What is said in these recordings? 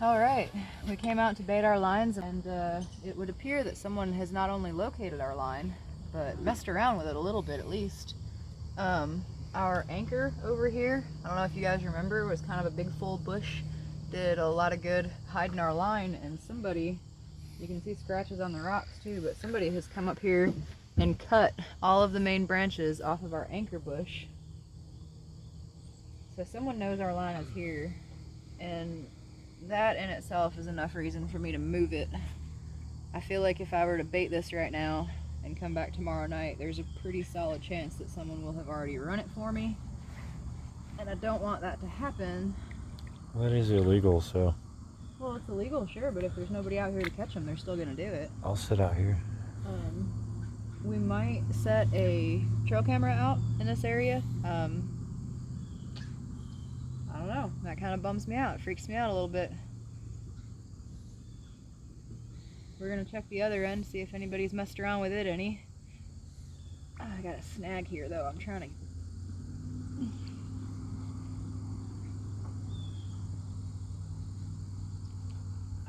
All right, we came out to bait our lines, and it would appear that someone has not only located our line, but messed around with it a little bit at least. Our anchor over here, I don't know if you guys remember, was kind of a big full bush. Did a lot of good hiding our line, and somebody, you can see scratches on the rocks too, but somebody has come up here and cut all of the main branches off of our anchor bush. So someone knows our line is here, and that in itself is enough reason for me to move it. I feel like if I were to bait this right now and come back tomorrow night, there's a pretty solid chance that someone will have already run it for me, and I don't want that to happen. Well, that is illegal, so. Well, it's illegal, sure, but if there's nobody out here to catch them, they're still gonna do it. I'll sit out here. We might set a trail camera out in this area. I don't know, that kind of bums me out. It freaks me out a little bit. We're gonna check the other end, see if anybody's messed around with it any. Oh, I got a snag here though, I'm trying to...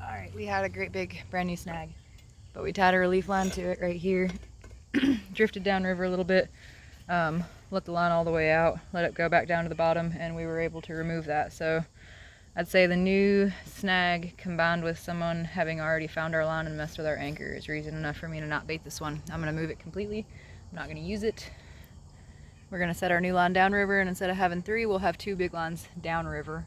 Alright, we had a great big brand new snag, but we tied a relief line to it right here. Drifted downriver a little bit, let the line all the way out, let it go back down to the bottom, and we were able to remove that. So I'd say the new snag combined with someone having already found our line and messed with our anchor is reason enough for me to not bait this one. I'm going to move it completely. I'm not going to use it. We're going to set our new line downriver, and instead of having 3, we'll have 2 big lines downriver.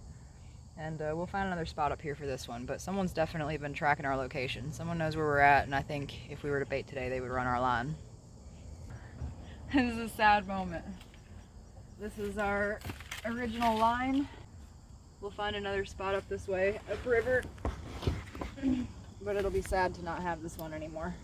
And we'll find another spot up here for this one, but someone's definitely been tracking our location. Someone knows where we're at, and I think if we were to bait today, they would run our line. This is a sad moment. This is our original line. We'll find another spot up this way, upriver, but it'll be sad to not have this one anymore.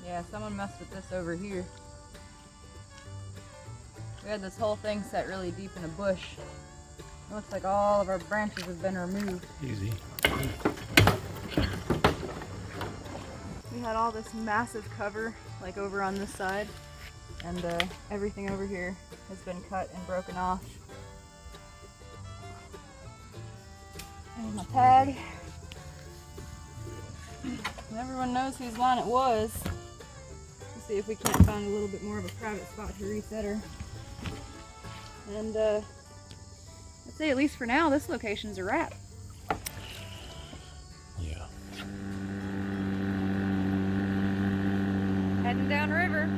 Yeah, someone messed with this over here. We had this whole thing set really deep in a bush. It looks like all of our branches have been removed. Easy. We had all this massive cover, like over on this side, and everything over here has been cut and broken off. And my tag. And everyone knows whose line it was. Let's see if we can't find a little bit more of a private spot to reset her. And I'd say at least for now, this location's a wrap. Yeah. Heading downriver.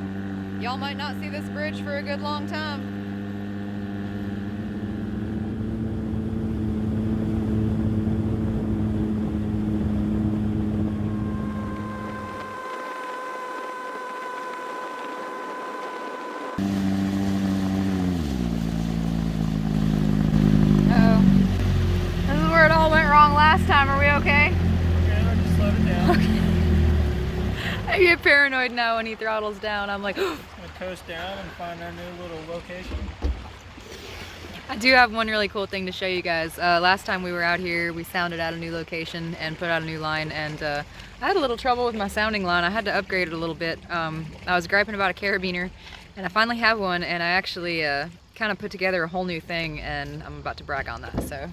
Y'all might not see this bridge for a good long time. Where it all went wrong last time. Are we okay? Okay, I'll just slow it down. Okay. I get paranoid now when he throttles down. I'm like, We'll coast down and find our new little location. I do have one really cool thing to show you guys. Last time we were out here, we sounded out a new location and put out a new line, and I had a little trouble with my sounding line. I had to upgrade it a little bit. I was griping about a carabiner, and I finally have one, and I actually kind of put together a whole new thing, and I'm about to brag on that. So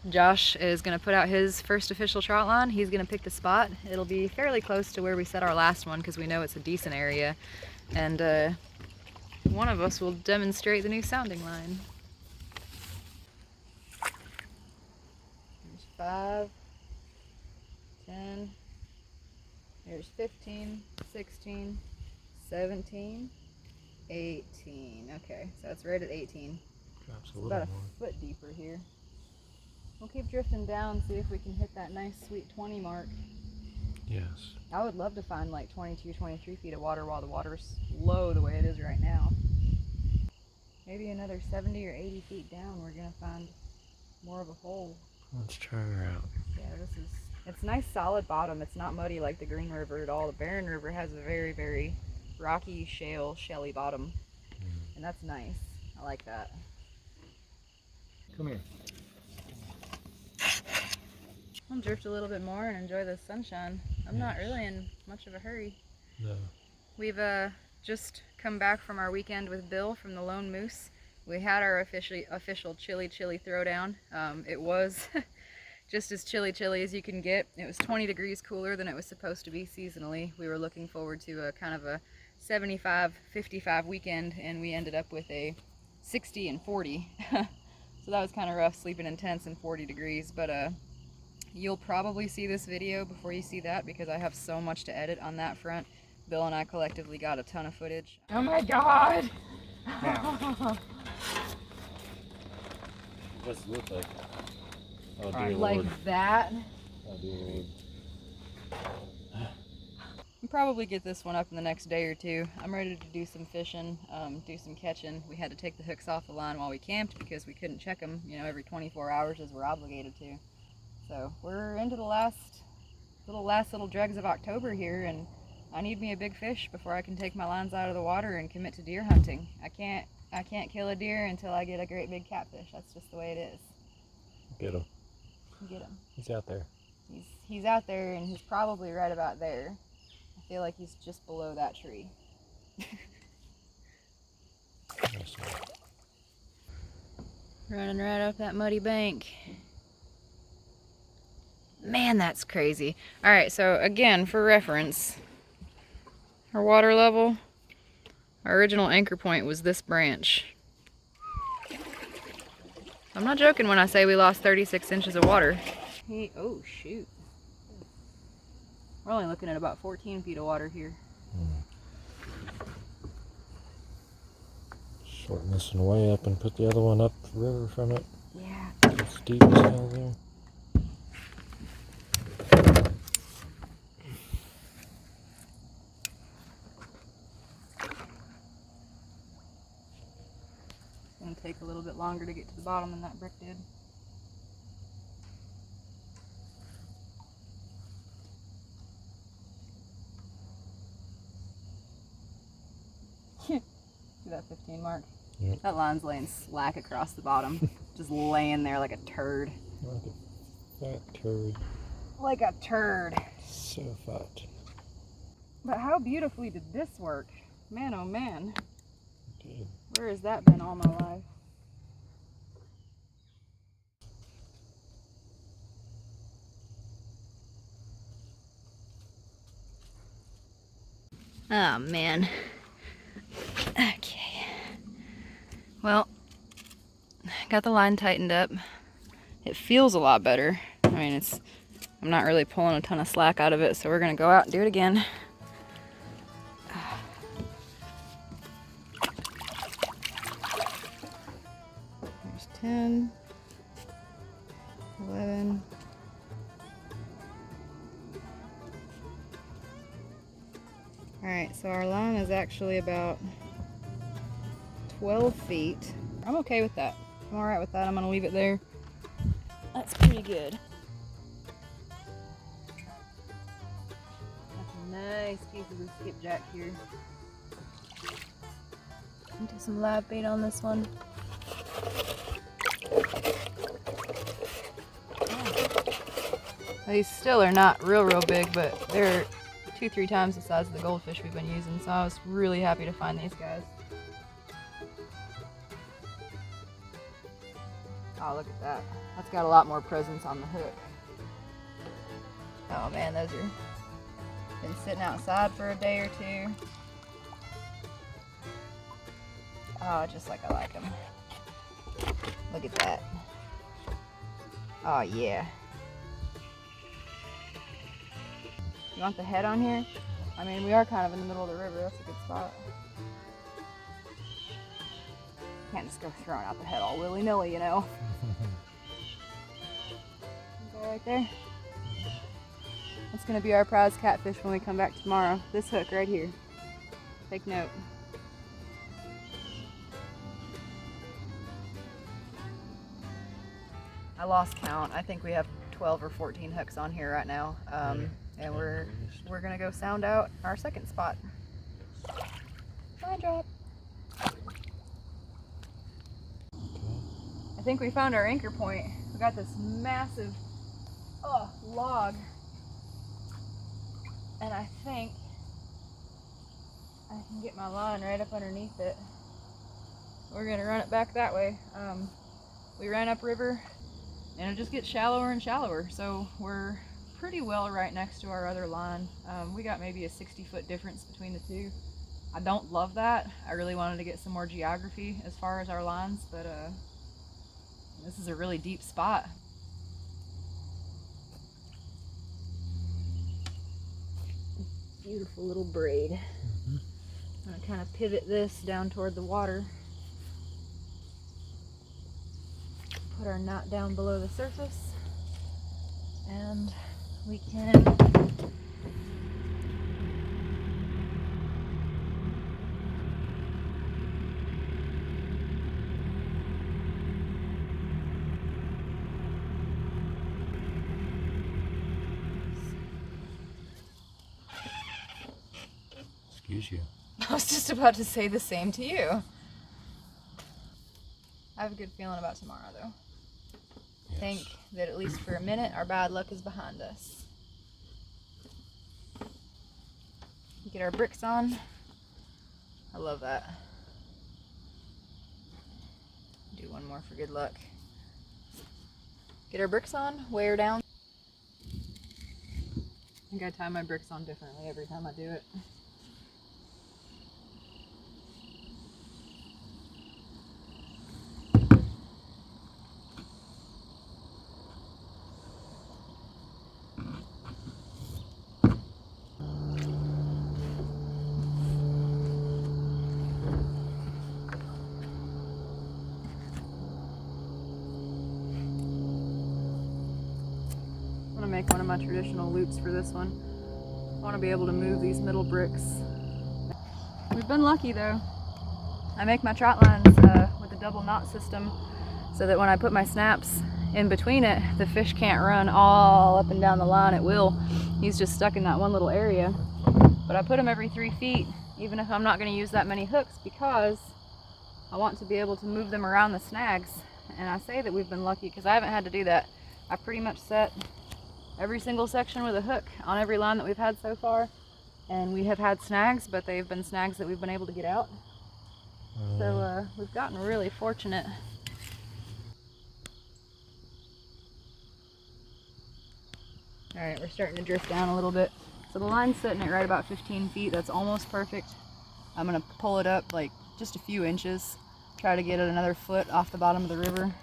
Josh is going to put out his first official trot line. He's going to pick the spot. It'll be fairly close to where we set our last one because we know it's a decent area. And one of us will demonstrate the new sounding line. There's 5, 10, there's 15, 16, 17, 18. Okay, so it's right at 18. Drops a It's little about more. a foot deeper here. We'll keep drifting down, see if we can hit that nice sweet 20 mark. Yes. I would love to find like 22, 23 feet of water while the water's low the way it is right now. Maybe another 70 or 80 feet down we're gonna find more of a hole. Let's try her out. Yeah, it's nice solid bottom. It's not muddy like the Green River at all. The Barren River has a very, very rocky, shelly bottom. And that's nice. I like that. Come here. I'll drift a little bit more and enjoy the sunshine. I'm not really in much of a hurry. No. We've just come back from our weekend with Bill from the Lone Moose. We had our official chilly throwdown. It was just as chilly as you can get. It was 20 degrees cooler than it was supposed to be seasonally. We were looking forward to a kind of a 75-55 weekend, and we ended up with a 60 and 40. So that was kind of rough, sleeping in tents in 40 degrees, but you'll probably see this video before you see that because I have so much to edit on that front. Bill and I collectively got a ton of footage. Oh my god! What's it look like? Oh dear Lord. Like that? Oh dear Lord. We'll probably get this one up in the next day or two. I'm ready to do some fishing, do some catching. We had to take the hooks off the line while we camped because we couldn't check them, you know, every 24 hours as we're obligated to. So we're into the last little dregs of October here, and I need me a big fish before I can take my lines out of the water and commit to deer hunting. I can't kill a deer until I get a great big catfish. That's just the way it is. Get him. Get him. He's out there. He's out there, and he's probably right about there. I feel like he's just below that tree. Running right up that muddy bank. Man, that's crazy. All right, so again, for reference, our water level, our original anchor point was this branch. I'm not joking when I say we lost 36 inches of water. Oh shoot. We're only looking at about 14 feet of water here. Shorten this one way up and put the other one up the river from it. Yeah. It's deep as hell there. It's gonna take a little bit longer to get to the bottom than that brick did. See that 15 mark? Yep. That line's laying slack across the bottom. Just laying there like a turd. Like a fat turd. Like a turd. So fat. But how beautifully did this work? Man, oh man. Good. Where has that been all my life? Oh man. Okay. Well, got the line tightened up. It feels a lot better. I mean, I'm not really pulling a ton of slack out of it, so we're gonna go out and do it again. There's 10, 11. Alright, so our line is actually about 12 feet. I'm okay with that. I'm alright with that. I'm gonna leave it there. That's pretty good. That's a nice piece of the skipjack here. Do some live bait on this one. These still are not real big, but they're 2-3 times the size of the goldfish we've been using, so I was really happy to find these guys. Oh, look at that. That's got a lot more presence on the hook. Oh man, those are been sitting outside for a day or two. Oh, just like I like them. Look at that. Oh yeah. You want the head on here? I mean, we are kind of in the middle of the river. That's a good spot. Can't just go throwing out the head all willy-nilly, you know. Go right there. That's gonna be our prize catfish when we come back tomorrow. This hook right here. Take note. I lost count. I think we have 12 or 14 hooks on here right now. And we're gonna go sound out our second spot. Line drop. I think we found our anchor point. We got this massive log, and I think I can get my line right up underneath it. We're gonna run it back that way. We ran upriver and it just gets shallower and shallower, so we're pretty well right next to our other line. We got maybe a 60-foot difference between the two. I don't love that. I really wanted to get some more geography as far as our lines, but this is a really deep spot. Beautiful little braid. I'm gonna kind of pivot this down toward the water. Put our knot down below the surface, and we can Excuse you. I was just about to say the same to you. I have a good feeling about tomorrow, though. Yes. Think that at least for a minute, our bad luck is behind us. Get our bricks on. I love that. Do one more for good luck. Get our bricks on, weigh her down. I think I tie my bricks on differently every time I do it. Make one of my traditional loops for this one. I want to be able to move these middle bricks. We've been lucky though. I make my trot lines with a double knot system so that when I put my snaps in between it, the fish can't run all up and down the line at will. He's just stuck in that one little area. But I put him every 3 feet, even if I'm not going to use that many hooks, because I want to be able to move them around the snags. And I say that we've been lucky because I haven't had to do that. I pretty much set every single section with a hook on every line that we've had so far, and we have had snags, but they've been snags that we've been able to get out. So we've gotten really fortunate. All right, we're starting to drift down a little bit. So the line's sitting at right about 15 feet. That's almost perfect. I'm gonna pull it up like just a few inches, try to get it another foot off the bottom of the river.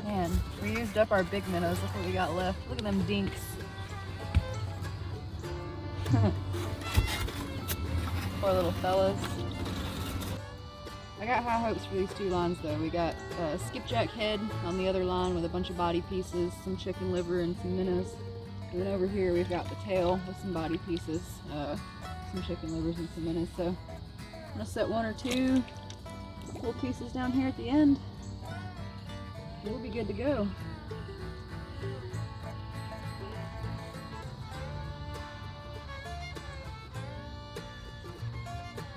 Man, we used up our big minnows. Look what we got left. Look at them dinks. Poor little fellas. I got high hopes for these two lines though. We got a skipjack head on the other line with a bunch of body pieces, some chicken liver and some minnows. And then over here we've got the tail with some body pieces, some chicken livers and some minnows. So I'm gonna set 1 or 2 little pieces down here at the end. We'll be good to go.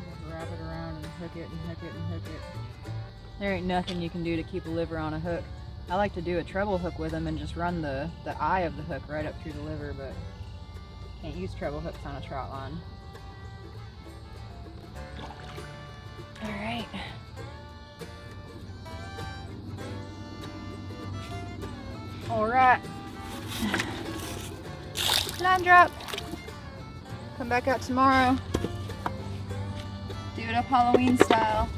Just wrap it around and hook it and hook it and hook it. There ain't nothing you can do to keep a liver on a hook. I like to do a treble hook with them and just run the eye of the hook right up through the liver, but can't use treble hooks on a trout line. All right. All right. Line drop. Come back out tomorrow. Do it up Halloween style.